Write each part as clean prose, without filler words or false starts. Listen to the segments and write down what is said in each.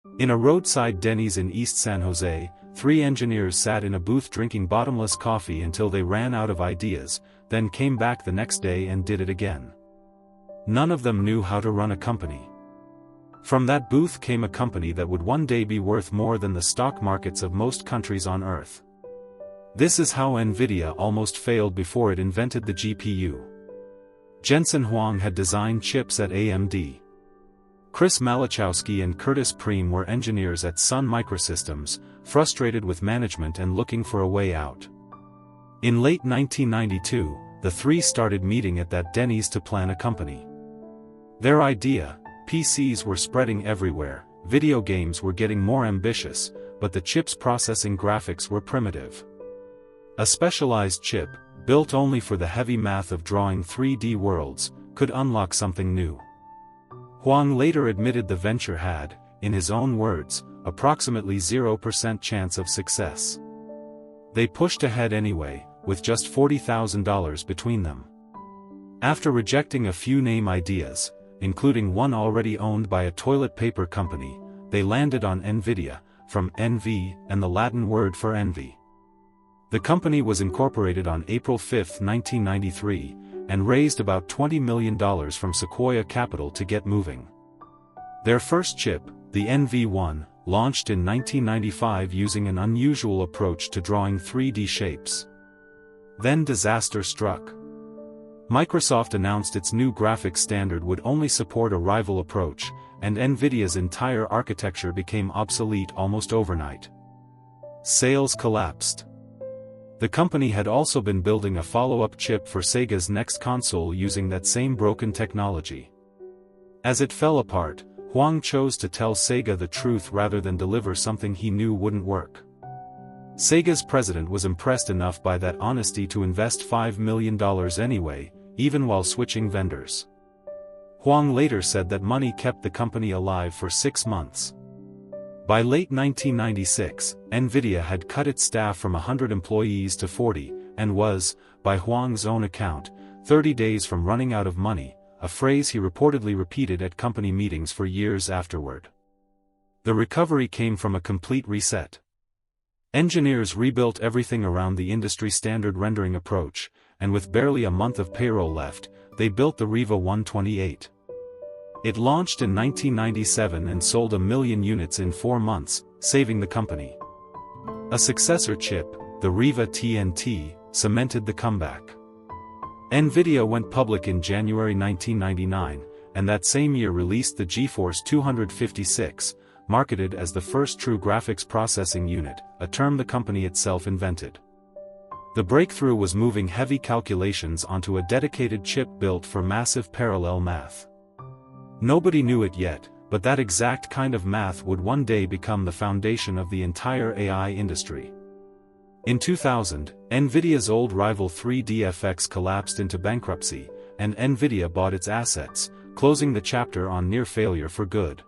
In a roadside Denny's in East San Jose, 3 engineers sat in a booth drinking bottomless coffee until they ran out of ideas, then came back the next day and did it again. None of them knew how to run a company. From that booth came a company that would one day be worth more than the stock markets of most countries on Earth. This is how NVIDIA almost failed before it invented the GPU. Jensen Huang had designed chips at AMD. Chris Malachowski and Curtis Preem were engineers at Sun Microsystems, frustrated with management and looking for a way out. In late 1992, the 3 started meeting at that Denny's to plan a company. Their idea: PCs were spreading everywhere, video games were getting more ambitious, but the chips processing graphics were primitive. A specialized chip, built only for the heavy math of drawing 3D worlds, could unlock something new. Huang later admitted the venture had, in his own words, approximately 0% chance of success. They pushed ahead anyway, with just $40,000 between them. After rejecting a few name ideas, including one already owned by a toilet paper company, they landed on NVIDIA, from envy and the Latin word for envy. The company was incorporated on April 5, 1993, and raised about $20 million from Sequoia Capital to get moving. Their first chip, the NV1, launched in 1995 using an unusual approach to drawing 3D shapes. Then disaster struck. Microsoft announced its new graphics standard would only support a rival approach, and NVIDIA's entire architecture became obsolete almost overnight. Sales collapsed. The company had also been building a follow-up chip for Sega's next console using that same broken technology. As it fell apart, Huang chose to tell Sega the truth rather than deliver something he knew wouldn't work. Sega's president was impressed enough by that honesty to invest $5 million anyway, even while switching vendors. Huang later said that money kept the company alive for 6 months. By late 1996, NVIDIA had cut its staff from 100 employees to 40, and was, by Huang's own account, 30 days from running out of money, a phrase he reportedly repeated at company meetings for years afterward. The recovery came from a complete reset. Engineers rebuilt everything around the industry-standard rendering approach, and with barely a month of payroll left, they built the Riva 128. It launched in 1997 and sold 1 million units in 4 months, saving the company. A successor chip, the Riva TNT, cemented the comeback. NVIDIA went public in January 1999, and that same year released the GeForce 256, marketed as the first true graphics processing unit, a term the company itself invented. The breakthrough was moving heavy calculations onto a dedicated chip built for massive parallel math. Nobody knew it yet, but that exact kind of math would one day become the foundation of the entire AI industry. In 2000, NVIDIA's old rival 3DFX collapsed into bankruptcy, and NVIDIA bought its assets, closing the chapter on near failure for good.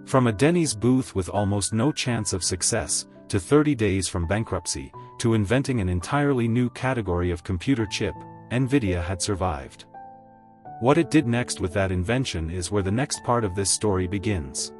From a Denny's booth with almost no chance of success, to 30 days from bankruptcy, to inventing an entirely new category of computer chip, NVIDIA had survived. What it did next with that invention is where the next part of this story begins.